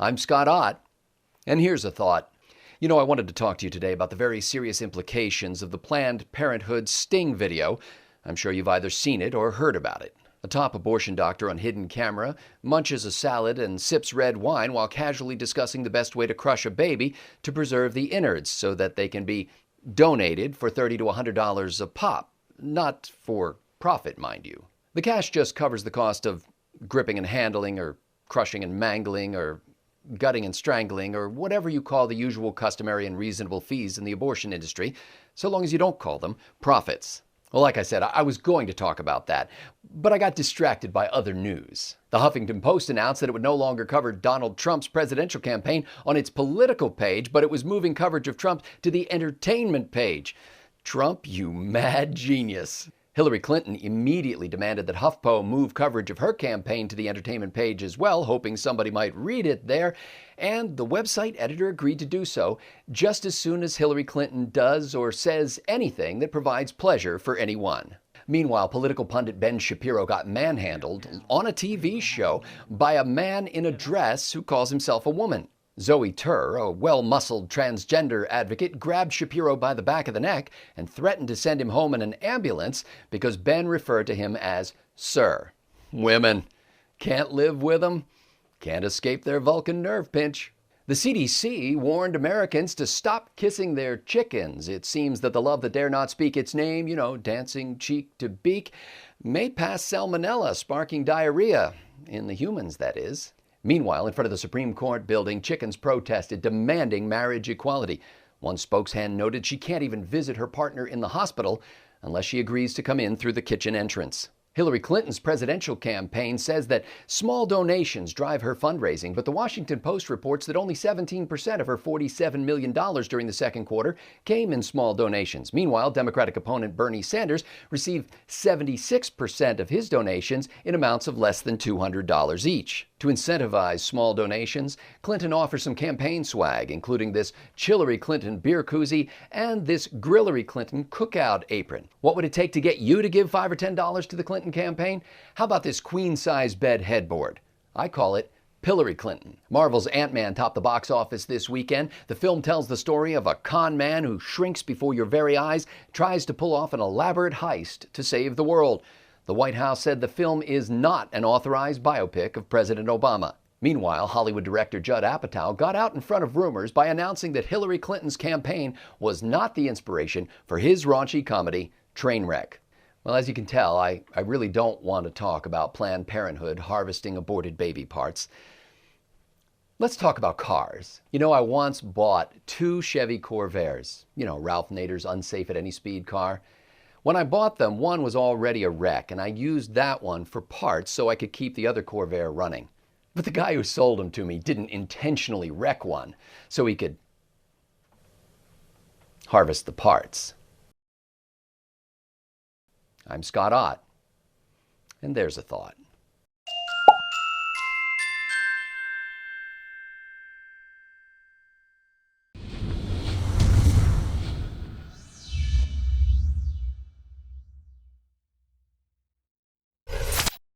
I'm Scott Ott, and here's a thought. I wanted to talk to you today about the very serious implications of the Planned Parenthood sting video. I'm sure you've either seen it or heard about it. A top abortion doctor on hidden camera munches a salad and sips red wine while casually discussing the best way to crush a baby to preserve the innards so that they can be donated for $30 to $100 a pop. Not for profit, mind you. The cash just covers the cost of gripping and handling, or crushing and mangling, or gutting and strangling, or whatever you call the usual, customary, and reasonable fees in the abortion industry, so long as you don't call them profits. Well, like I said, I was going to talk about that, but I got distracted by other news. The Huffington Post announced that it would no longer cover Donald Trump's presidential campaign on its political page, but it was moving coverage of Trump to the entertainment page. Trump, you mad genius. Hillary Clinton immediately demanded that HuffPo move coverage of her campaign to the entertainment page as well, hoping somebody might read it there, and the website editor agreed to do so just as soon as Hillary Clinton does or says anything that provides pleasure for anyone. Meanwhile, political pundit Ben Shapiro got manhandled on a TV show by a man in a dress who calls himself a woman. Zoe Tur, a well-muscled transgender advocate, grabbed Shapiro by the back of the neck and threatened to send him home in an ambulance because Ben referred to him as Sir. Women. Can't live with them. Can't escape their Vulcan nerve pinch. The CDC warned Americans to stop kissing their chickens. It seems that the love that dare not speak its name, dancing cheek to beak, may pass salmonella, sparking diarrhea. In the humans, that is. Meanwhile, in front of the Supreme Court building, chickens protested, demanding marriage equality. One spokesman noted she can't even visit her partner in the hospital unless she agrees to come in through the kitchen entrance. Hillary Clinton's presidential campaign says that small donations drive her fundraising, but the Washington Post reports that only 17% of her $47 million during the second quarter came in small donations. Meanwhile, Democratic opponent Bernie Sanders received 76% of his donations in amounts of less than $200 each. To incentivize small donations, Clinton offers some campaign swag, including this Chillery Clinton beer koozie and this Grillery Clinton cookout apron. What would it take to get you to give $5 or $10 to the Clinton campaign? How about this queen-size bed headboard? I call it Pillary Clinton. Marvel's Ant-Man topped the box office this weekend. The film tells the story of a con man who shrinks before your very eyes, tries to pull off an elaborate heist to save the world. The White House said the film is not an authorized biopic of President Obama. Meanwhile, Hollywood director Judd Apatow got out in front of rumors by announcing that Hillary Clinton's campaign was not the inspiration for his raunchy comedy, Trainwreck. Well, as you can tell, I really don't want to talk about Planned Parenthood harvesting aborted baby parts. Let's talk about cars. I once bought 2 Chevy Corvairs, Ralph Nader's unsafe at any speed car. When I bought them, one was already a wreck, and I used that one for parts so I could keep the other Corvair running. But the guy who sold them to me didn't intentionally wreck one so he could harvest the parts. I'm Scott Ott, and there's a thought.